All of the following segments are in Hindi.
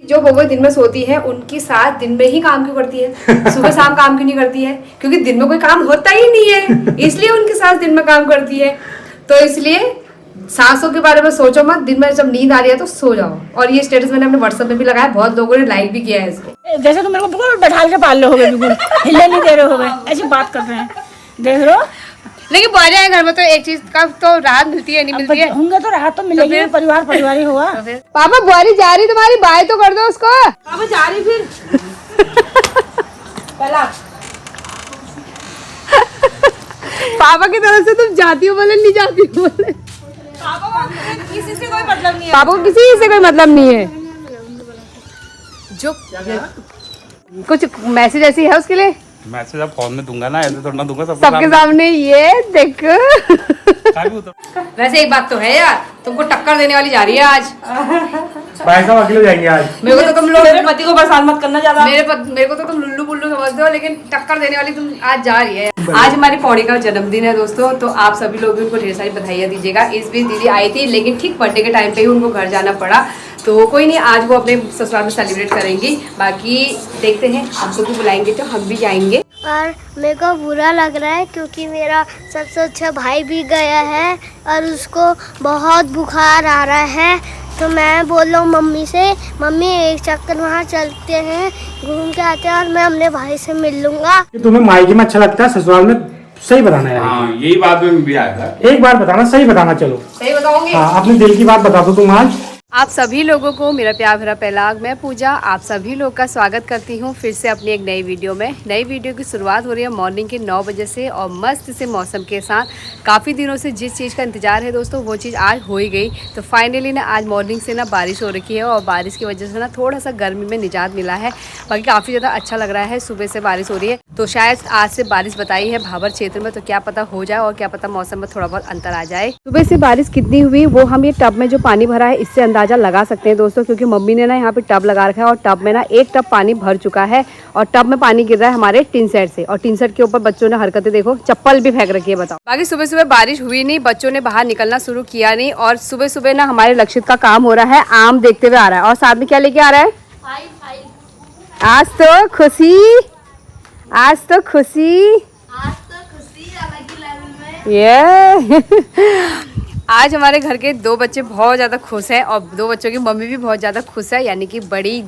जो बहू दिन में सोती है उनकी सास दिन में ही काम क्यों करती है, सुबह शाम काम क्यों नहीं करती है? क्योंकि दिन में कोई काम होता ही नहीं है, इसलिए उनकी सास दिन में काम करती है। तो इसलिए सासों के बारे में सोचो मत, दिन में जब नींद आ रही है तो सो जाओ। और ये स्टेटस मैंने अपने व्हाट्सएप में भी लगाया, बहुत लोगों ने लाइक भी किया है इसको। जैसे तुम मेरे को बिल्कुल बैठाल के पाल रहे हो गए, बिल्कुल हिले नहीं दे रहे हो गए, ऐसी बात कर रहे हैं, देख रहे हो। लेकिन बुआरी आए घर में तो एक चीज का तो राहत मिलती है, नहीं मिलती है? होंगे तो राहत तो मिलेगी, परिवार ही हुआ। पापा बुआरी जा रही तुम्हारी, बाय तो कर दो उसको। पापा जा रही फिर पहला पापा की तरफ से तुम जाती हो बोले, नहीं जाती हो बोले। पापा किसी से कोई मतलब नहीं है, पापा को किसी से कोई मतलब नहीं है। जो कुछ मैसेज ऐसी है उसके लिए, मैसेज अब फोन में दूंगा ना, ऐसे थोड़ा ना दूंगा सबके सामने। ये देख वैसे एक बात तो है यार, तुमको टक्कर देने वाली जा रही है आज। पैसा वकील हो जाएंगे आज। मेरे को तो तुम लोग, मेरे पति को परेशान मत करना ज्यादा। मेरे को तो तुम लुल्लू पुल्लू समझते हो, लेकिन टक्कर देने वाली तुम आज जा रही है। आज हमारी पौड़ी का जन्मदिन है दोस्तों, तो आप सभी लोग भी उनको ढेर सारी बधाइयाँ दीजिएगा। इस बीच दीदी आई थी, लेकिन ठीक बर्थडे के टाइम पे ही उनको घर जाना पड़ा, तो कोई नहीं, आज वो अपने ससुराल में सेलिब्रेट करेंगी। बाकी देखते हैं, आपको भी बुलाएंगे तो हम भी जाएंगे। और मेरे को बुरा लग रहा है क्योंकि मेरा सबसे अच्छा भाई भी गया है और उसको बहुत बुखार आ रहा है। तो मैं बोल रहा हूँ मम्मी से, मम्मी एक चक्कर वहाँ चलते हैं, घूम के आते हैं और मैं अपने भाई से मिल लूंगा। तुम्हें मायके में अच्छा लगता है, ससुराल में सही बताना है। हाँ, यही बात में भी आया था। एक बार बताना, सही बताना। चलो सही बताओगे? हाँ, अपने दिल की बात बता दो तुम आज। आप सभी लोगों को मेरा प्यार भरा पहलाग, मैं पूजा आप सभी लोग का स्वागत करती हूँ फिर से अपनी एक नई वीडियो में। नई वीडियो की शुरुआत हो रही है मॉर्निंग के 9 बजे से और मस्त से मौसम के साथ। काफ़ी दिनों से जिस चीज़ का इंतजार है दोस्तों, वो चीज़ आज हो ही गई। तो फाइनली ना आज मॉर्निंग से ना बारिश हो रखी है और बारिश की वजह से ना थोड़ा सा गर्मी में निजात मिला है। बाकी काफ़ी ज़्यादा अच्छा लग रहा है, सुबह से बारिश हो रही है। तो शायद आज से बारिश बताई है भाबर क्षेत्र में, तो क्या पता हो जाए और क्या पता मौसम में थोड़ा बहुत अंतर आ जाए। सुबह से बारिश कितनी हुई वो हम ये टब में जो पानी भरा है इससे अंदाजा लगा सकते हैं दोस्तों, क्योंकि मम्मी ने ना यहाँ पे टब लगा रखा है और टब में ना एक टब पानी भर चुका है और टब में पानी गिर रहा है हमारे टिन सेट से। और टिन सेट के ऊपर बच्चों ने हरकतें देखो, चप्पल भी फेंक रखी है, बताओ। बाकी सुबह सुबह बारिश हुई नहीं, बच्चों ने बाहर निकलना शुरू किया नहीं। और सुबह सुबह ना हमारे लक्षित का काम हो रहा है, आम देखते हुए आ रहा है और साथ में क्या लेके आ रहा है? आज तो खुशी, आज तो खुशी, अलग ही लेवल में। ये आज हमारे घर के 2 बच्चे बहुत ज़्यादा खुश हैं और 2 बच्चों की मम्मी भी बहुत ज़्यादा खुश है, यानी कि बड़ी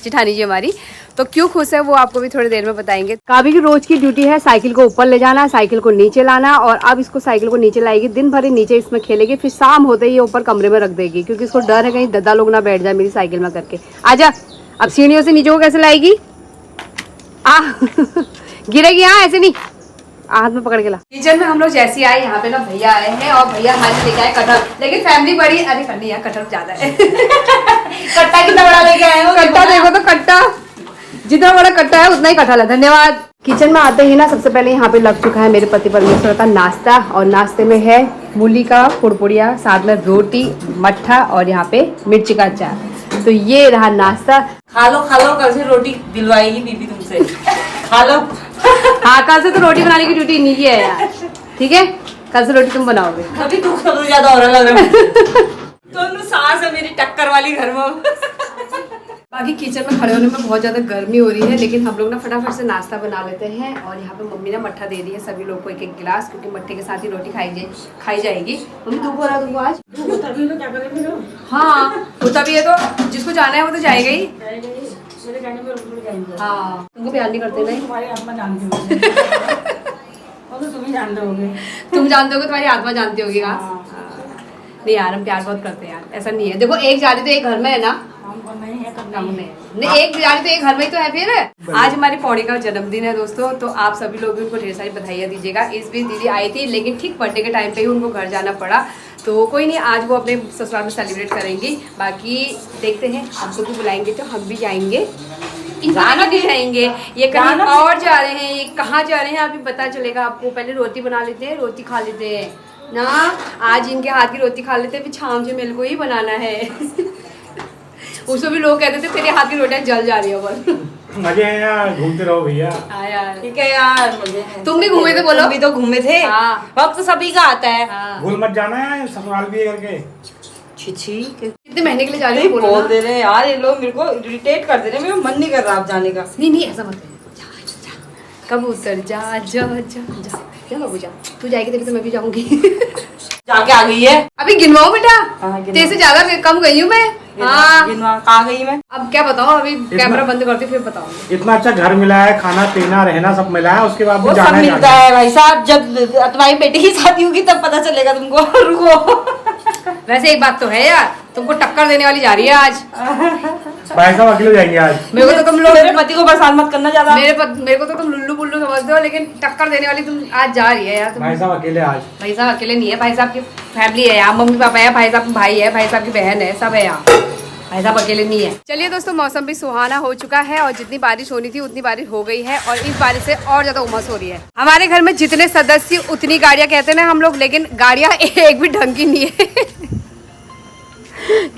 जिठानी जी हमारी। तो क्यों खुश है वो आपको भी थोड़ी देर में बताएंगे। काबी की रोज की ड्यूटी है साइकिल को ऊपर ले जाना, साइकिल को नीचे लाना, और अब इसको साइकिल को नीचे लाएगी, दिन भर नीचे इसमें खेलेगी, फिर शाम होते ही ऊपर कमरे में रख देगी, क्योंकि इसको डर है कहीं दादा लोग ना बैठ जाए मेरी साइकिल में करके। आजा, अब सीढ़ियों से नीचे को कैसे लाएगी? गिरेगी, हाँ ऐसे नहीं, हाथ में पकड़ के ला। किचन में हम लोग जैसे आए, यहाँ पे ना भैया आए हैं और भैया हमारे लेके आए कटहल, लेकिन फैमिली बड़ी, अरे करनी है कटहल ज्यादा है। कट्टा कितना बड़ा लेके आए हो? कट्टा देखो तो, कट्टा जितना बड़ा कट्टा है उतना ही कटहल है। धन्यवाद। किचन में आते ही ना सबसे पहले यहाँ पे लग चुका है मेरे पति परमेश्वर का नाश्ता, और नाश्ते में है मूली का पुड़पुड़िया, साथ में रोटी, मट्ठा और यहाँ पे मिर्ची का अचार। तो ये रहा नाश्ता। खा लो कल से रोटी दिलवाएगी बीबी तुमसे, खा लो। हाँ, कल से तो रोटी बनाने की ड्यूटी नहीं है यार, ठीक है? कल से रोटी तुम बनाओगे। अभी दुख सबसे ज्यादा हो रहा लग रहा है। तो सास है मेरी टक्कर वाली घर में। बाकी किचन में खड़े होने में बहुत ज़्यादा गर्मी हो रही है, लेकिन हम लोग ना फटाफट से नाश्ता बना लेते हैं। और यहाँ पे मम्मी ने मट्ठा दे दी है सभी लोग को एक गिलास, क्योंकि मट्ठे के साथ ही रोटी खाई जाएगी। मम्मी दुख हो रहा है तुमको आज? क्या करेंगे? हाँ, होता भी है, तो जिसको जाना है वो तो जाएगा ही। हाँ, तुमको प्यार नहीं करते नहीं? तुम्हारी आत्मा जानती होगी। तो तुम ही जानते होगे। तुम जानते होगे, तुम्हारी आत्मा जानती होगी। हाँ नहीं यार, हम प्यार बहुत करते हैं यार, ऐसा नहीं है। देखो एक जा रही तो एक घर में है ना, नहीं एक जा रही तो एक घर में ही तो है। फिर आज हमारी पौड़ी का जन्मदिन है दोस्तों, तो आप सभी लोग भी उनको ढेर सारी बधाइयाँ दीजिएगा। इस बीच दीदी आई थी, लेकिन ठीक बर्थडे के टाइम पे ही उनको घर जाना पड़ा, तो कोई नहीं, आज वो अपने ससुराल में सेलिब्रेट करेंगी। बाकी देखते हैं, आपको भी बुलाएंगे तो हम भी जाएंगे, जाना भी जाएंगे। ये कहीं और जा रहे हैं, ये कहाँ जा रहे हैं अभी पता चलेगा आपको। पहले रोटी बना लेते हैं, रोटी खा लेते हैं ना, आज इनके हाथ की रोटी खा लेते हैं, फिर शाम से मेरे को ही बनाना है। उसको भी लोग कहते थे तेरे हाथ की रोटियां जल जा रही है। बस मजे हैं यार, घूमते रहो भैया। हाँ यार, ठीक है यार, मजे हैं। तुम भी घूमे थे, बोलो। तुम भी तो घूमे थे। हाँ। वक्त सभी का आता है। हाँ। भूल मत जाना है, ससुराल भी है करके। छी कितने महीने के लिए जा रही हो बोलो बोल ना। दे रहे हैं यार ये लोग, मेरे को इरिटेट कर दे रहे हैं, मेरा मन नहीं कर रहा अब जाने का। नहीं ऐसा मत कर। कबूतर जा जा जा जा जा बाबू जा। तू जाएगी तभी तो मैं भी जाऊंगी। जाके आ गई है। अभी गिनवाओ बेटा। हाँ, गिनवाओ। तेरे से ज्यादा कम गई हूँ मैं। हाँ कहाँ गई मैं? अब क्या बताऊँ, अभी कैमरा बंद करती फिर बताऊंगी। इतना अच्छा घर मिला है, खाना पीना रहना सब मिला है, उसके बाद भी वो सब जाना ही मिलता जाना है भाई साहब, जब तुम्हारी बेटी की शादी होगी तब पता चलेगा तुमको। रुको। वैसे एक बात तो है यार, तुमको टक्कर देने वाली जा रही है आज। भाई साहब अकेले जाएंगे आज। मेरे को तो तुम लोग मेरे पति को परेशान मत करना ज्यादा। मेरे को तो तुम लुल्लू बुल्लू समझते हो, लेकिन टक्कर देने वाली तुम आज जा रही है यार। तुम भाई साहब अकेले आज। भाई साहब अकेले नहीं है, भाई साहब की फैमिली है यहाँ, मम्मी पापा है, भाई साहब भाई है, भाई साहब की बहन है, सब है यहाँ। भाई साहब अकेले नहीं है। चलिए दोस्तों, मौसम भी सुहाना हो चुका है और जितनी बारिश होनी थी उतनी बारिश हो गई है और इस बारिश से और ज्यादा उमस हो रही है। हमारे घर में जितने सदस्य उतनी गाड़ियाँ कहते हैं ना हम लोग, लेकिन गाड़ियाँ एक भी ढंग की नहीं है।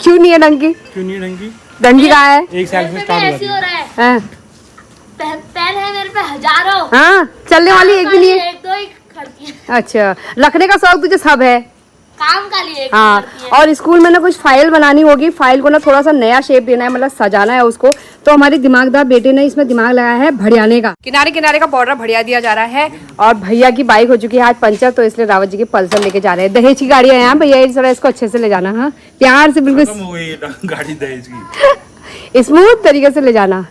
क्यों नहीं है ढंग की? क्यों नहीं रंगी? ढंग की कहाँ है? एक साल में स्टार्ट ऐसी हुआ हो रहा है। हाँ। पेन है मेरे पे हजारों। हाँ चलने वाली एक भी नहीं है। एक दो ही खड़ती है। अच्छा, रखने का शौक तुझे सब है। काम का लिए एक हाँ, खड़ती है। और स्कूल में ना कुछ फाइल बनानी होगी, फाइल को ना थोड़ा सा नया शेप देना है, मतलब सजाना है उसको। तो हमारी दिमागदार बेटे ने इसमें दिमाग लगाया है भड़ियाने का। किनारे किनारे का बॉर्डर भड़िया दिया जा रहा है। और भैया की बाइक हो चुकी है आज पंचर, तो इसलिए रावत जी की पल्सर लेके जा रहे हैं। दहेज की गाड़ी है यहाँ भैया, जरा इसको अच्छे से ले जाना। हाँ प्यार से, बिल्कुल खत्म हो गई ये गाड़ी दहेज की। स्मूथ तरीके से ले जाना।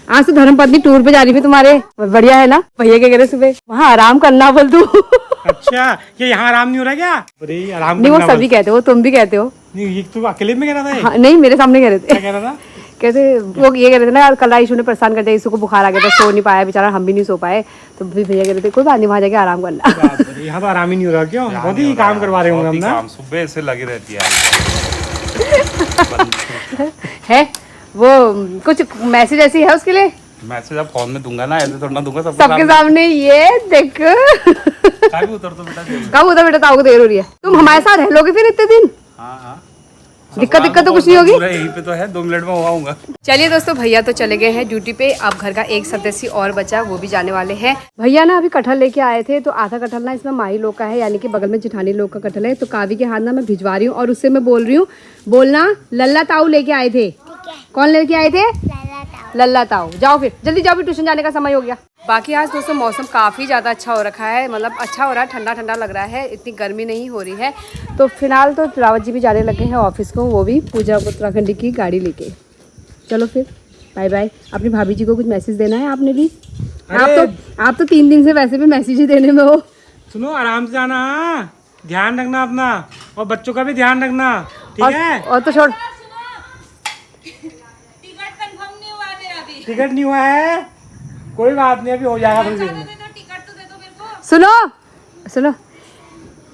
आज तो धर्मपत्नी टूर पे जा रही थी तुम्हारे, बढ़िया है ना। भैया क्या कह रहे सुबह, वहाँ आराम करना बोल तू। अच्छा, ये यहाँ आराम नहीं हो रहा क्या? अरे आराम नहीं वो करना सभी कहते हो, तुम भी कहते हो। नहीं, ये तू अकेले में कह रहा था ये? हाँ, नहीं मेरे सामने कह रहे क्या थे। कह रहा था? कहते वो ये कह रहे थे ना यार, कल ईशु ने परेशान कर दिया, ईशु को बुखार आ गया था, सो नहीं पाया बेचारा, हम भी नहीं सो पाए। तो भी भैया कह रहे थे कोई बात नहीं, वहाँ जाके आराम करना। बाप रे, यहाँ तो आराम ही नहीं हो रहा क्यों? बहुत ही काम करवा रहे होंगे हम ना। सुबह से लगी रहती है वो कुछ मैसेज ऐसी है उसके लिए? मैसेज अब फोन में दूंगा ना, ऐसे थोड़ा ना दूंगा सबके सामने। ये देख काफी उतर तो बेटा दे। कब होता बेटा, ताऊ को देर हो रही है। तुम हमारे साथ रह लोगे फिर इतने दिन? हाँ दिक्कत तो कुछ नहीं होगी। यहीं पे तो है, 2 मिनट में होगा। चलिए दोस्तों, भैया तो चले गए हैं ड्यूटी पे। अब घर का एक सदस्य और बचा, वो भी जाने वाले हैं। भैया ना अभी कटहल लेके आए थे, तो आधा कटहल ना इसमें माही लोग का है, यानी कि बगल में जेठानी लोग का कटहल है। तो कावी के हाथ ना मैं भिजवा रही हूँ और उससे मैं बोल रही हूँ, बोलना लल्ला ताऊ लेके आए थे। कौन लेके आए थे? लल्ला ताऊ। जाओ फिर जल्दी जाओ, फिर ट्यूशन जाने का समय हो गया। बाकी आज दोस्तों मौसम काफ़ी ज़्यादा अच्छा हो रखा है, मतलब अच्छा हो रहा है, ठंडा ठंडा लग रहा है, इतनी गर्मी नहीं हो रही है। तो फिलहाल तो रावत जी भी जाने लगे हैं ऑफिस को, वो भी पूजा उत्तराखंड की गाड़ी लेके। चलो फिर बाय बाय। अपनी भाभी जी को कुछ मैसेज देना है आपने भी? आप तो 3 दिन से वैसे भी मैसेज ही देने में हो। सुनो, आराम से जाना, ध्यान रखना अपना, और बच्चों का भी ध्यान रखना, ठीक है? और तो छोड़, टिकट नहीं हुआ है, कोई बात नहीं, अभी हो जाएगा थोड़ी देर में। सुनो,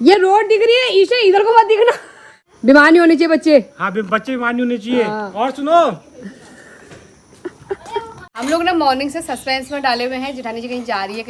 ये रोड दिख रही है, इसे इधर को मत दिखना। बीमार नहीं होनी चाहिए बच्चे। हाँ, बच्चे बीमार नहीं होने चाहिए। और सुनो, हम लोग ना मॉर्निंग से सस्पेंस में डाले हुए हैं, जेठानी जी कहीं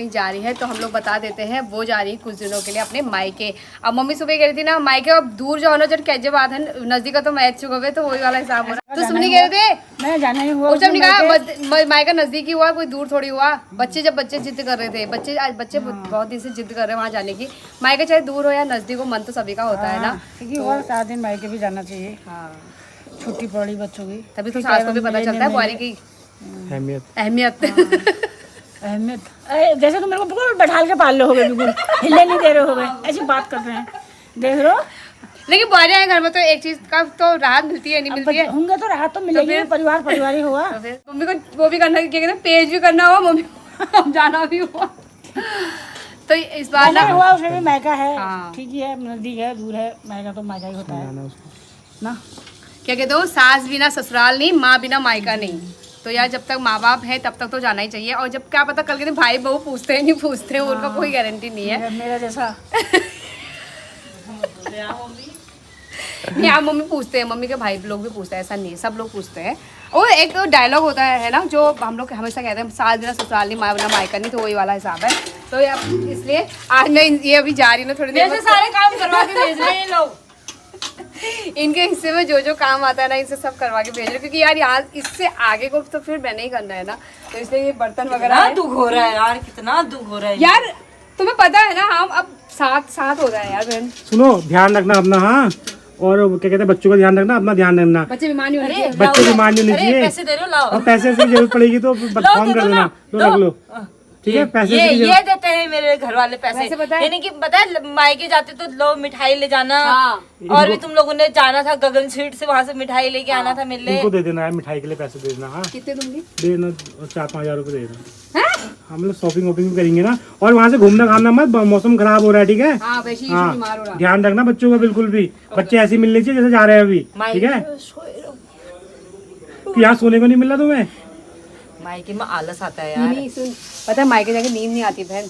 जा रही है, तो हम लोग बता देते हैं वो जा रही है कुछ दिनों के लिए अपने मायके। अब मम्मी सुबह कह रही थी ना मायके, अब दूर जो होना जब कैजे बात है, नजदीक का तो मैच चुके हुए, तो वही वाला हिसाब हो रहा है। तो सुमनी कह रहे थे मैं जाना ही हुआ। और जब निकाह मायका नजदीक ही हुआ, कोई दूर थोड़ी हुआ। बच्चे जिद कर रहे थे, बच्चे बहुत दिन से जिद कर रहे हैं वहाँ जाने की। मायका चाहे दूर हो या नजदीक हो, मन तो सभी का होता है ना। क्योंकि और 7 दिन मायके भी जाना चाहिए। हाँ, छुट्टी पड़ी बच्चों की, तभी तो सास को भी पता चलता है बुआरी की अहमियत। अहमियत। जैसे तुम मेरे को बिल्कुल बैठा के पाल रहे हो, बिल्कुल हिले नहीं दे रहे हो, ऐसी बात कर रहे हैं, देख रहे हो। लेकिन बुआरी आए घर में तो एक चीज का तो राहत मिलती है, नहीं मिलती है? होंगे तो राहत तो मिलेगी, परिवार ही हुआ। तो फिर मम्मी को वो भी करना, क्या कहते हैं, पेज भी करना हुआ, मम्मी को जाना भी हुआ। तो इस बार ना हुआ, उसमें भी मायका है। हाँ। ठीक ही है, नजदीक है, दूर है, मायका तो मायका ही होता है ना। क्या कहते हो, सास बिना ससुराल नहीं, माँ बिना मायका नहीं। तो यार जब तक माँ बाप है तब तक तो जाना ही चाहिए। और जब क्या पता कल के दिन भाई बहू पूछते हैं नहीं पूछते हैं, उनका कोई गारंटी नहीं है। मेरा जैसा नहीं, आप मम्मी पूछते हैं, मम्मी के भाई लोग भी पूछते हैं, ऐसा नहीं है, सब लोग पूछते हैं। और एक डायलॉग होता है ना, जो हम लोग हमेशा कहते हैं, सास बिना ससुराल नहीं, माँ बिना मायका नहीं, तो वही वाला हिसाब है। तो इसलिए आज मैं ये अभी जा रही हूँ थोड़ी देर में, सारे काम करवा के भेज रहे हैं लोग। इनके हिस्से में जो जो काम आता है ना, इनसे सब करवा के भेज रहे, क्योंकि यार यहाँ इससे आगे को तो फिर मैंने ही करना है ना। तो इसलिए ये बर्तन वगैरह कितना दुख हो रहा है यार, कितना दुख हो रहा है यार, तुम्हें पता है ना, हम अब साथ हो रहे हैं यार बहन। सुनो, ध्यान रखना अपना, हाँ, और क्या कहते हैं बच्चों का ध्यान रखना, अपना ध्यान रखना। बच्चे बीमार नहीं होने चाहिए। बच्चे बीमार नहीं होने चाहिए। पैसे दे रहे हो, लाओ। और पैसे की जरूरत पड़ेगी तो फोन कर देना, तो रख लो, ठीक है। पैसे ये देते हैं मेरे घर वाले पैसे। वैसे पता है? यानी कि पता है मायके जाते तो लो मिठाई ले जाना। हाँ। और भी तुम लोगों ने जाना था गगन स्वीट से, वहाँ से मिठाई लेके आना था मेरे लिए। इनको दे देना है मिठाई के लिए पैसे दे देना। हाँ कितने दूंगी? देना 4-5 हजार रुपए दे देना। हम लोग शॉपिंग वॉपिंग करेंगे ना, और वहाँ से घूमना खाना मत, मौसम खराब हो रहा है, ठीक है। हाँ वैसे ही बीमार हो रहा। ध्यान रखना बच्चों का बिल्कुल भी। बच्चे ऐसे मिलने चाहिए जैसे जा रहे हैं अभी, ठीक है। यहाँ सोने को नहीं मिल रहा तुम्हें? मायके में आलस आता है यार। नहीं सुन, पता है मायके जाके नींद नहीं आती बहन।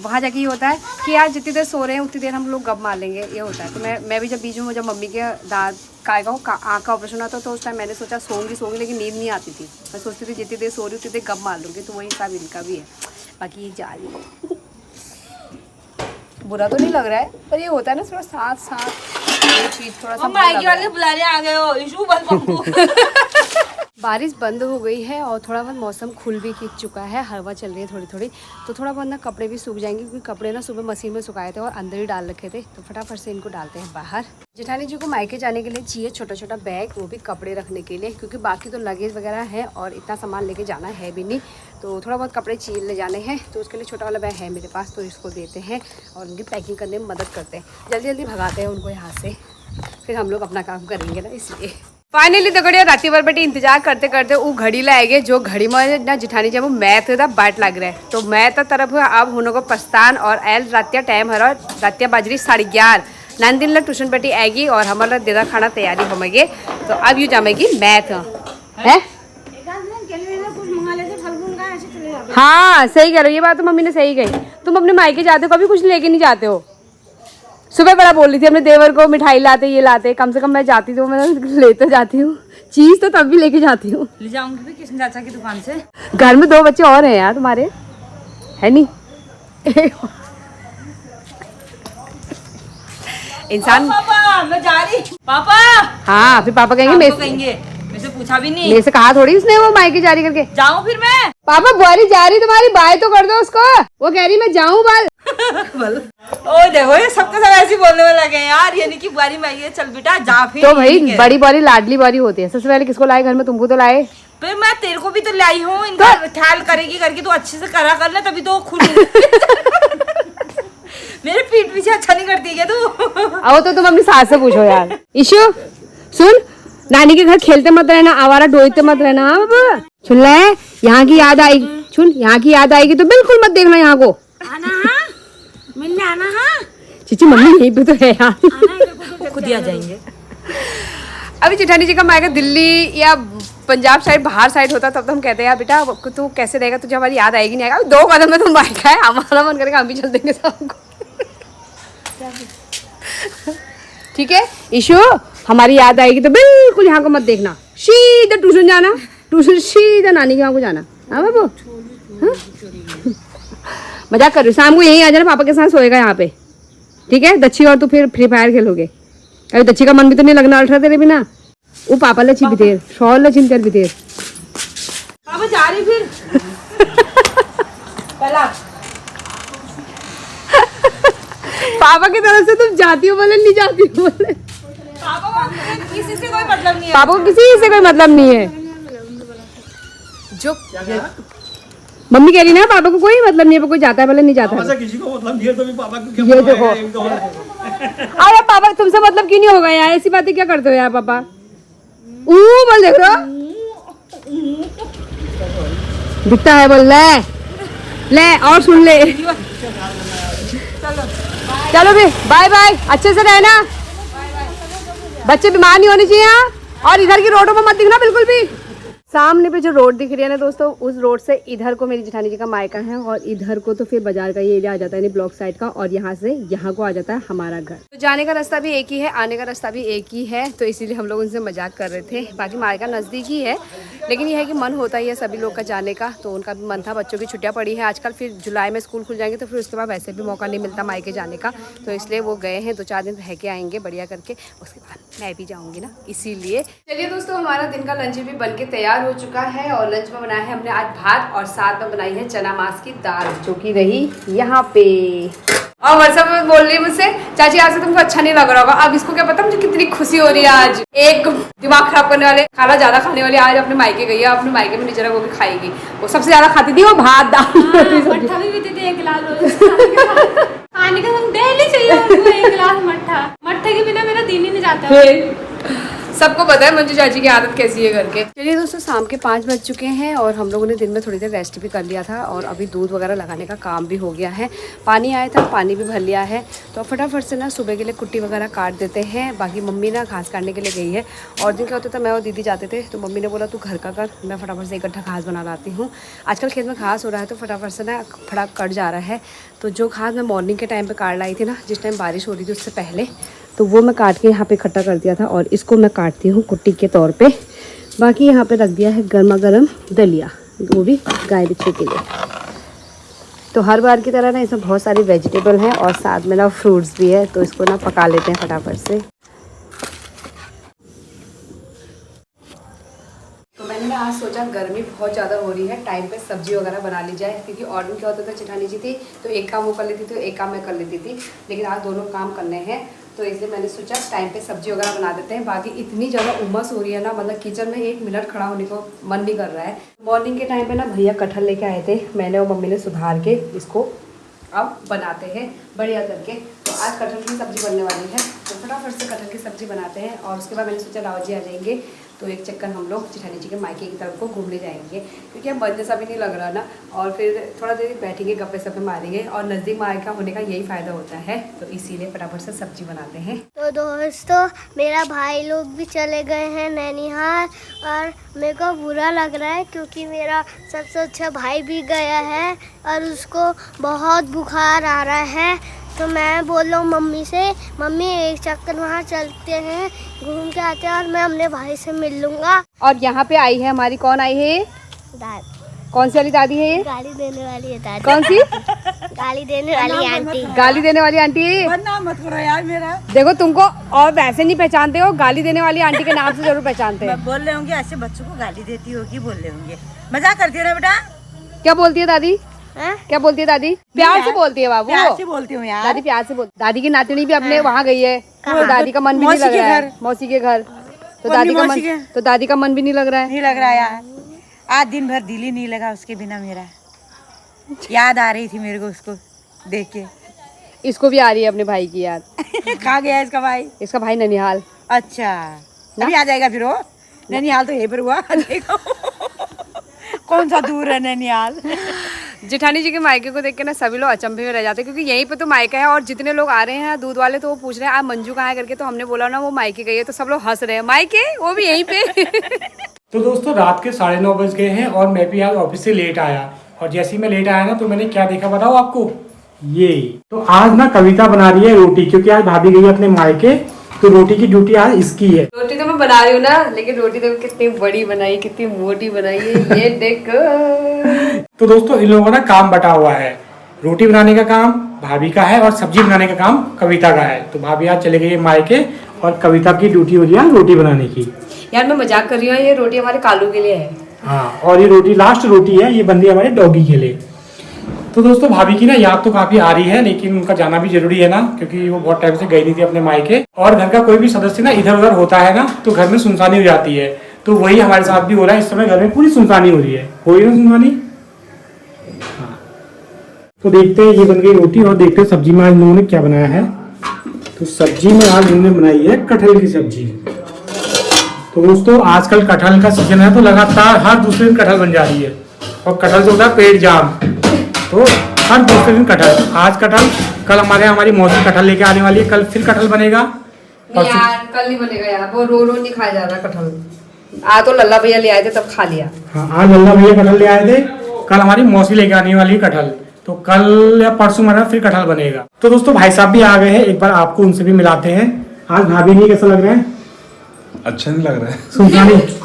वहाँ जाके ये होता है कि यार जितनी देर सो रहे हैं उतनी देर हम लोग गप मार लेंगे, ये होता है। तो मैं भी जब बीच में जब मम्मी के दांत आँख का ऑपरेशन हुआ था तो उस टाइम मैंने सोचा सोऊंगी लेकिन नींद नहीं आती थी। मैं सोचती थी जितनी देर सो रही उतनी देर गप मार लूँगी, तो वही हिसाब इनका भी है। बाकी ये जा रही है, बुरा तो नहीं लग रहा है, पर ये होता है ना थोड़ा साथ ये चीज़ थोड़ा सा। मायके वाले बुलाने आ गए हो इशू बंद। बारिश बंद हो गई है और थोड़ा बहुत मौसम खुल भी खींच चुका है, हवा चल रही है थोड़ी थोड़ी, तो थोड़ा बहुत ना कपड़े भी सूख जाएंगे, क्योंकि कपड़े ना सुबह मशीन में सुखाए थे और अंदर ही डाल रखे थे, तो फटाफट से इनको डालते हैं बाहर। जेठानी जी को मायके जाने के लिए चाहिए छोटा छोटा बैग, वो भी कपड़े रखने के लिए, क्योंकि बाकी तो लगेज वगैरह है और इतना सामान लेके जाना है भी नहीं, तो थोड़ा बहुत कपड़े चाहिए ले जाने हैं, तो उसके लिए छोटा वाला बैग है मेरे पास, तो इसको देते हैं और उनकी पैकिंग करने में मदद करते हैं। जल्दी जल्दी भगाते हैं उनको यहाँ से, फिर हम लोग अपना काम करेंगे ना, इसलिए। फाइनली तो गड़िया राती भर बेटी इंतजार करते करते वो घड़ी लाएगे, जो घड़ी में ना जिठानी जब वो मैथ था बाट लग रहा है, तो मैथ तरफ अब होने को पस्तान और एल रातिया टाइम हर रातिया बाजरी 11:30 नंदिन ला ट्यूशन बेटी आएगी और हमारा देदा खाना तैयारी होगी, तो अब यू जमेगी मैथ है। हाँ सही कह रहे हो, ये बात तो मम्मी ने सही कही। तुम अपने मायके जाते हो कभी कुछ लेके नहीं जाते हो। सुबह बड़ा बोल रही थी अपने देवर को मिठाई लाते ये लाते, कम से कम मैं जाती तो मैं लेते जाती हूँ, चीज तो तब भी लेके जाती हूँ। ले जाऊंगी भी किशन चाचा की दुकान से। घर में 2 बच्चे और हैं यार तुम्हारे, है नहीं? इंसान। पापा मैं जा रही। पापा हाँ फिर पापा कहेंगे मेरे से पूछा भी नहीं, मेरे से कहा थोड़ी उसने वो मायके जारी करके। जाऊं फिर मैं? पापा बुआरी जा रही तुम्हारी, बाय तो कर दो उसको, वो कह रही मैं जाऊं बल। ओ देखो ये सबके सब ऐसे बोलने में लगे यार, यानी कि बुआरी माई चल बेटा जा फिर। तो भाई बड़ी बुआरी लाडली बुआरी होती है, सबसे पहले किसको लाए घर में? तुमको तो लाए। फिर मैं तेरे को भी तो लाई हूँ, इनका ख्याल करेगी करके तो अच्छे से करा कर ले, तभी तो खुद मेरे पीठ पीछे अच्छा नहीं करती क्या तू? आओ तो तुम अपनी सास से पूछो यार। इशू सुन, नानी के घर खेलते मत रहना, आवारा डोलते मत रहना। हाँ बाबा सुन ले, यहाँ की याद आएगी, सुन यहाँ की याद आएगी तो बिल्कुल मत देखना यहाँ को आना। हाँ मिलने आना। हाँ चीची मम्मी यहीं पे तो है यार, खुद ही आ जाएंगे। अभी जेठानी जी का मायका दिल्ली या पंजाब साइड बाहर साइड होता तब तो हम कहते हैं यार बेटा तू कैसे रहेगा, तुझे हमारी याद आएगी नहीं आएगा। 2 कदम में तो मायका है, हमारा मन करेगा हम भी चल देंगे सबको। ठीक है ईशु, हमारी याद आएगी तो बिल्कुल यहाँ को मत देखना, सीधा ट्यूशन जाना, ट्यूशन सीधा नानी के वहाँ को जाना। हाँ बाबू मजाक कर रही हूँ, शाम को यहीं आ जाना, पापा के साथ सोएगा यहाँ पे, ठीक है? दच्छी और तू फिर फ्री फायर खेलोगे। अरे दच्छी का मन भी तो नहीं लगना अल्ट्रा तेरे बिना, वो पापा लची भी देर शॉल लचिन कर भी देर। पापा जा रही फिर पहला पापा की तरफ से तुम जाती हो बोले नहीं जाती हो बोले, पापा किसी से कोई मतलब नहीं है। पापा को किसी से कोई मतलब नहीं है। जो मम्मी कह रही ना पापा को कोई मतलब नहीं है, कोई जाता है बोले नहीं जाता है। किसी को मतलब नहीं है तो भी पापा को क्या ये देखो, अरे पापा तुमसे मतलब क्यों नहीं होगा यार, ऐसी बातें क्या करते हो यार पापा। बोल देख रहे दिखता है, बोल ले और सुन ले। चलो भी बाय बाय, अच्छे से रहना, बच्चे बीमार नहीं होने चाहिए, और इधर की रोडों में मत दिखना बिल्कुल भी। सामने पे जो रोड दिख रही है ना दोस्तों, उस रोड से इधर को मेरी जेठानी जी का मायका है और इधर को तो फिर बाजार का ये एरिया आ जाता है, ब्लॉक साइड का, और यहाँ से यहाँ को आ जाता है हमारा घर। तो जाने का रास्ता भी एक ही है, आने का रास्ता भी एक ही है, तो इसीलिए हम लोग उनसे मजाक कर रहे थे। बाकी मायका नज़दीक ही है, लेकिन यह है कि मन होता ही है सभी लोग का जाने का, तो उनका भी मन था। बच्चों की छुट्टियाँ पड़ी है आजकल, फिर जुलाई में स्कूल खुल जाएंगे तो फिर उसके बाद वैसे भी मौका नहीं मिलता मायके जाने का, तो इसलिए वो गए हैं, 2-4 दिन रह के आएंगे बढ़िया करके, उसके बाद मैं भी जाऊँगी ना, इसीलिए। चलिए दोस्तों, हमारा दिन का लंच भी बन के तैयार हो चुका है, और लंच में बनाया है हमने आज भात और साथ में बनाई है चना मांस की दाल, जो कि रही यहाँ पे। और व्हाट्सएप में बोल रही है मुझसे, चाची आज से तुमको अच्छा नहीं लग रहा होगा। अब इसको क्या पता मुझे कितनी खुशी हो रही है। आज एक दिमाग खराब करने वाले, खाना ज्यादा खाने वाली आज अपने मायके गई है, अपने मायके में नीचे वो भी खाएगी। वो सबसे ज्यादा खाती थी वो भात दाल। मट्ठा भी पीती थी 1 गिलास रोज खाने का डेली चाहिए उनको 1 गिलास मट्ठा। मट्ठे के बिना मेरा दिन ही नहीं जाता। सबको पता है मंजू चाची की आदत कैसी है करके। चलिए दोस्तों, शाम के 5 बज चुके हैं और हम लोगों ने दिन में थोड़ी देर रेस्ट भी कर लिया था और अभी दूध वगैरह लगाने का काम भी हो गया है। पानी आया था, पानी भी भर लिया है, तो फटाफट से ना सुबह के लिए कुट्टी वगैरह काट देते हैं। बाकी मम्मी ना घास काटने के लिए गई है। और दिन क्या होता था, मैं और दीदी जाते थे तो मम्मी ने बोला तू घर का कर, मैं फटाफट से इकट्ठा घास बना लाती हूँ। आजकल खेत में घास हो रहा है तो फटाफट से ना फटाक कट जा रहा है। तो जो घास मैं मॉर्निंग के टाइम पर काट लाई थी ना, जिस टाइम बारिश हो रही थी उससे पहले, तो वो मैं काट के यहाँ पे इकट्ठा कर दिया था और इसको मैं काटती हूँ कुट्टी के तौर पे। बाकी यहाँ पे रख दिया है गर्मा गर्म दलिया, वो भी गाय बच्चे के लिए। तो हर बार की तरह ना इसमें बहुत सारी वेजिटेबल हैं और साथ में ना फ्रूट्स भी है, तो इसको ना पका लेते हैं फटाफट से। तो मैंने ना आज सोचा गर्मी बहुत ज़्यादा हो रही है, टाइम पे सब्जी वगैरह बना ली जाए, क्योंकि और दिन क्या होता था जेठानी जी थी तो एक काम वो कर लेती थी तो एक काम मैं कर लेती थी, लेकिन आज दोनों काम करने हैं तो इसलिए मैंने सोचा टाइम पे सब्जी वगैरह बना देते हैं। बाकी इतनी ज़्यादा उमस हो रही है ना, मतलब किचन में 1 मिनट खड़ा होने को मन नहीं कर रहा है। मॉर्निंग के टाइम पे ना भैया कटहल लेके आए थे, मैंने और मम्मी ने सुधार के इसको अब बनाते हैं बढ़िया करके। तो आज कटहल की सब्ज़ी बनने वाली है, तो फटाफट से कटहल की सब्ज़ी बनाते हैं। और उसके बाद मैंने सोचा राव जी आ जाएंगे तो एक चक्कर हम लोग जेठानी जी के मायके की तरफ को घूमने जाएंगे, क्योंकि अब बंद जैसा भी नहीं लग रहा ना। और फिर थोड़ा देर बैठेंगे, गप्पे सप्पे मारेंगे और नज़दीक मायका होने का यही फ़ायदा होता है, तो इसीलिए फटाफट से सब्जी बनाते हैं। तो दोस्तों, मेरा भाई लोग भी चले गए हैं नैनीहाल और मेरे को बुरा लग रहा है क्योंकि मेरा सबसे अच्छा भाई भी गया है और उसको बहुत बुखार आ रहा है। तो मैं बोल रहा हूँ मम्मी से, मम्मी एक चक्कर वहाँ चलते हैं, घूम के आते हैं और मैं अपने भाई से मिल लूँगा। और यहाँ पे आई है हमारी, कौन आई है? दादी। कौन सी वाली दादी है ये? गाली देने वाली है दादी। कौन सी? गाली देने वाली आंटी। गाली देने वाली आंटी है? बदनाम मत करो यार मेरा। देखो तुमको और वैसे नहीं पहचानते हो, गाली देने वाली आंटी के नाम से जरूर पहचानते हैं। बोल रहे होंगे ऐसे बच्चों को गाली देती होगी, बोल रहे होंगे मजाक करती है ना बेटा। क्या बोलती है दादी? क्या बोलती है दादी? प्यार से बोलती है बाबू, प्यार से बोलती हूँ यार। दादी प्यार से बोल। दादी की नातिनी भी अपने वहाँ गई है, तो दादी का मन भी नहीं लग रहा है। मौसी के घर। तो दादी का मन भी नहीं लग रहा है। नहीं लग रहा यार, आज दिन भर दिल ही नहीं लगा उसके बिना मेरा। याद आ रही थी मेरे को उसको देख के। इसको भी आ रही है अपने भाई की याद। कहाँ गया इसका भाई? इसका भाई ननिहाल। अच्छा, अभी आ जाएगा फिर वो। नैनीहाल तो यहीं पर हुआ। देखो कौन सा दूर है नैनीहाल। जेठानी जी के मायके को देख के ना सभी लोग अचंभे में रह जाते हैं, क्योंकि यहीं पे तो मायका है। और जितने लोग आ रहे हैं दूध वाले तो वो पूछ रहे हैं आप मंजू कहाँ है करके, तो हमने बोला ना वो मायके गई है, तो सब लोग हंस रहे हैं, मायके वो भी यहीं पे। तो दोस्तों रात के 9:30 बज गए हैं और मैं भी आज ऑफिस से लेट आया। और जैसे ही मैं लेट आया ना तो मैंने क्या देखा बताओ आपको, ये तो आज ना कविता बना रही है रोटी, क्योंकि आज भाभी गई है अपने मायके, तो रोटी की ड्यूटी आज इसकी है। रोटी तो मैं बना रही हूँ ना, लेकिन रोटी तो कितनी बड़ी बनाई, कितनी मोटी बनाई है, ये देखो। तो दोस्तों इन लोगों का ना काम बटा हुआ है, रोटी बनाने का काम भाभी का है और सब्जी बनाने का काम कविता का है। तो भाभी आज चले गई है मायके और कविता की ड्यूटी हो रही है रोटी बनाने की। यार मैं मजाक कर रही हूँ, ये रोटी हमारे कालू के लिए है। हाँ, और ये रोटी लास्ट रोटी है, ये बन रही है हमारे डॉगी के लिए। तो दोस्तों भाभी की ना याद तो काफी आ रही है, लेकिन उनका जाना भी जरूरी है ना, क्योंकि वो बहुत टाइम से गई नहीं थी अपने मायके। और घर का कोई भी सदस्य ना इधर उधर होता है ना तो घर में सुनसानी हो जाती है, तो वही हमारे साथ भी हो रहा है। इस समय घर में पूरी सुनसानी हो रही है, हो रही है सुनसानी। हाँ, तो देखते हैं, ये बन गई रोटी और देखते हैं सब्जी में आज इन्होंने क्या बनाया है। तो सब्जी में आज इन्होंने बनाई है कटहल की सब्जी। तो दोस्तों आजकल कटहल का सीजन है, तो लगातार हर दूसरे दिन कटहल बन जा रही है और कटहल से होता है पेट जाम, तो हर दूसरे दिन कटहल। आज कटहल, कल हमारी मौसी कटहल लेके आने वाली है, कल फिर कटहल बनेगा। यार कल नहीं बनेगा यार, वो रो नहीं खाया जा रहा कटहल। आज तो लल्ला भैया ले आए थे तब खा लिया। हाँ, आज लल्ला भैया कटहल ले आए थे, कल हमारी मौसी लेके आने वाली है कटहल, तो कल या परसों हमारा फिर कटहल बनेगा। तो दोस्तों भाई साहब भी आ गए हैं, एक बार आपको उनसे भी मिलाते हैं। आज भाभी नहीं, कैसा लग रहा है? अच्छा नहीं लग रहा है,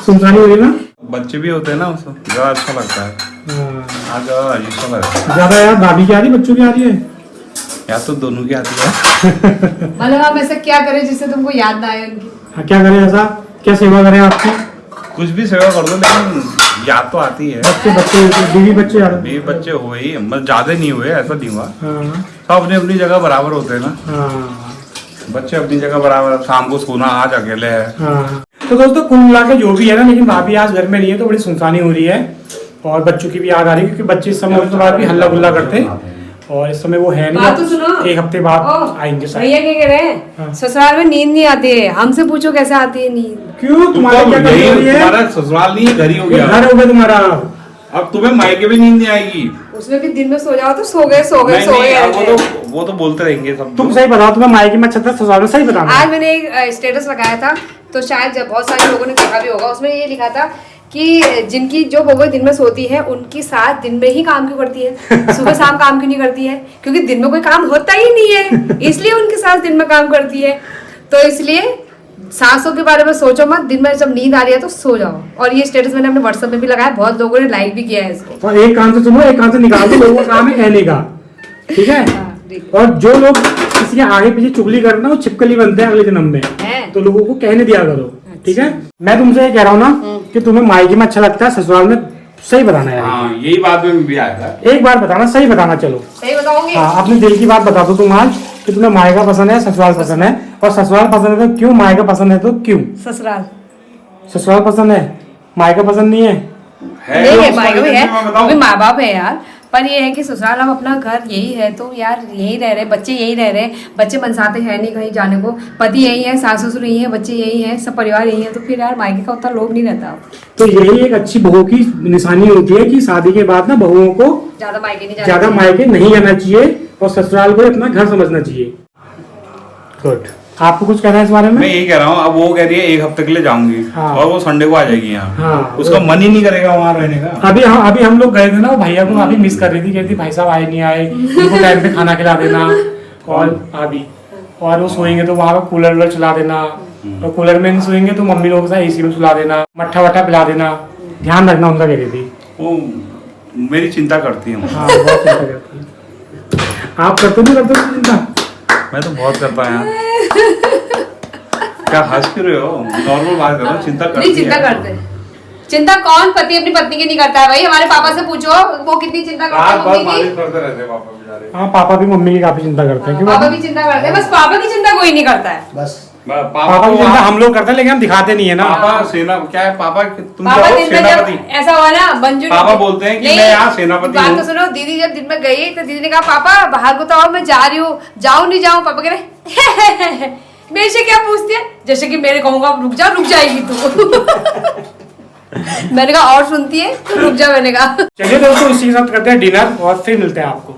सुनसानी हो रही ना, बच्चे भी होते हैं ना, उसको ज्यादा अच्छा लगता है। आज ज्यादा अच्छा लग रहा है। ज्यादा यार भाभी की आ रही है, बच्चों की आ रही है? या तो दोनों की आती है। मतलब हम ऐसा क्या करें जिससे तुमको याद ना आए उनकी? हाँ, क्या करें ऐसा, क्या सेवा करें आपकी? कुछ भी सेवा कर दो, लेकिन याद तो आती है। बच्चे बीवी बच्चे बीवी बच्चे हुए ही, मतलब ज्यादा नहीं हुए, ऐसा नहीं हुआ। सब अपनी अपनी जगह बराबर होते हैं ना, हाँ बच्चे अपनी जगह बराबर। शाम को सोना आज अकेले है। हाँ। तो दोस्तों कुल मिला के जो भी है ना, लेकिन भाभी आज घर में नहीं है तो बड़ी सुनसानी हो रही है और बच्चों की भी याद आ रही है, क्योंकि बच्चे इस समय उसके बाद भी हल्ला गुल्ला करते हैं और इस समय वो है बात तो सुनो। नहीं, एक हफ्ते बाद आएंगे शायद। भैया क्या कह रहे हैं, ससुराल में नींद नहीं आती है, हमसे पूछो कैसे आती है नींद। क्यों, तुम्हारा क्या कमी हो रही है? तुम्हारा ससुराल नहीं है, घर ही हो गया। घर हो गया तुम्हारा। अब तुम्हें मायके भी नींद नहीं आएगी। उसमें भी दिन में सो जाओ तो सो गए वो तो बोलते रहेंगे सब। तुम सही बताओ, तुम्हें मायके में छत ससुराल में सही बताना। आज मैंने एक स्टेटस लगाया था तो शायद जब बहुत सारे लोगों ने देखा भी होगा, उसमें ये लिखा था कि जिनकी जो बहू दिन में सोती है उनकी सास दिन में ही काम क्यों करती है, सुबह शाम काम क्यों नहीं करती है, क्योंकि दिन में कोई काम होता ही नहीं है, इसलिए उनकी सास दिन में काम करती है। तो इसलिए सासों के बारे में सोचो मत, दिन में जब नींद आ रही है तो सो जाओ। और ये स्टेटस मैंने अपने व्हाट्सएप में भी लगाया, बहुत लोगों ने लाइक भी किया है इसको। और एक कान से सुनो, एक कान से निकाल दो, लोगों का काम है कहने का, ठीक है। और जो लोग किसी के आगे पीछे चुगली करना, वो छिपकली बनते हैं अगले जन्म में, तो लोगों को कहने दिया करो, ठीक है। मैं तुमसे ये कह रहा हूँ ना कि तुम्हें मायके में अच्छा लगता है, ससुराल में सही बताना है। हाँ, यही बात में भी आया था। एक बार बताना, सही बताना, चलो सही बताओगे। हाँ, अपने दिल की बात बता दो तुम आज कि तुम्हें मायका पसंद है ससुराल पसंद है, और ससुराल पसंद है तो क्यों, मायका पसंद है तो क्यों। ससुराल ससुराल पसंद है, मायका पसंद नहीं है। नहीं है, मायका भी है, वो भी माँ बाप है यार, पर ये है कि ससुराल हम अपना घर यही है, तो यार यही रह रहे, बच्चे यही रह रहे, बच्चे मनसाते हैं नहीं कहीं जाने को, पति यही है, सास ससुर यही है, बच्चे यही है, सब परिवार यही है, तो फिर यार मायके का उतना लोग नहीं रहता। तो यही एक अच्छी बहू की निशानी होती है कि शादी के बाद ना बहुओं को ज्यादा मायके नहीं जाना चाहिए और ससुराल को अपना घर समझना चाहिए। गुड। आपको कुछ कहना है इस बारे में? मैं यही कह रहा हूँ, अब वो कह रही है एक हफ्ते के लिए जाऊंगी, हाँ। और वो संडे को आ जाएगी यहाँ। हाँ, उसका मन ही नहीं करेगा वहाँ रहने का। अभी हम लोग गए थे ना, वो भैया को काफी मिस कर रही थी, कहती भाई साहब आए नहीं आए, उनको टाइम पे खाना खिला देना, और भाभी, और वो सोएंगे तो वहाँ पे कूलर वूलर चला देना, और कूलर में नहीं सोएंगे तो मम्मी लोगों के साथ एसी में सुला देना, मट्ठा वट्ठा पिला देना, ध्यान रखना उनका, कह रही थी वो मेरी चिंता करती है। हाँ, बहुत चिंता करती है। आप करते नहीं करते चिंता? मैं तो बहुत करता है। क्या हंस क्यों रहे हो? नॉर्मल बात करो, चिंता करती नहीं, चिंता करते हैं। चिंता कौन पति अपनी पत्नी की नहीं करता है भाई, हमारे पापा से पूछो वो कितनी चिंता करते हैं मम्मी की। करते रहते हैं पापा बेचारे। हाँ, पापा भी मम्मी की काफी चिंता करते हैं। पापा भी चिंता करते हैं, बस पापा की चिंता कोई नहीं करता है। बस पापा की चिंता हम लोग करते हैं, लेकिन हम दिखाते नहीं है ना। पापा सेना क्या है, पापा तुम पापा जाओ दिन में जब सेनापति। ऐसा हुआ ना, मंजू पापा बोलते हैं कि नहीं, मैं यहाँ सेनापति बात हूँ। तो सुनो, दीदी जब दिन में गई तो दीदी ने कहा पापा बाहर को तो आओ, मैं जा रही हूँ, जाऊँ नहीं जाऊँ। पापा कह रहे मेरे से क्या पूछती है, जैसे कि मेरे कहूँगा रुक जा, रुक जाएगी तू। मैंने कहा और सुनती है तो रुक जा, मैंने कहा। चलिए दोस्तों, इसी के साथ करते हैं डिनर और फिर मिलते हैं आपको।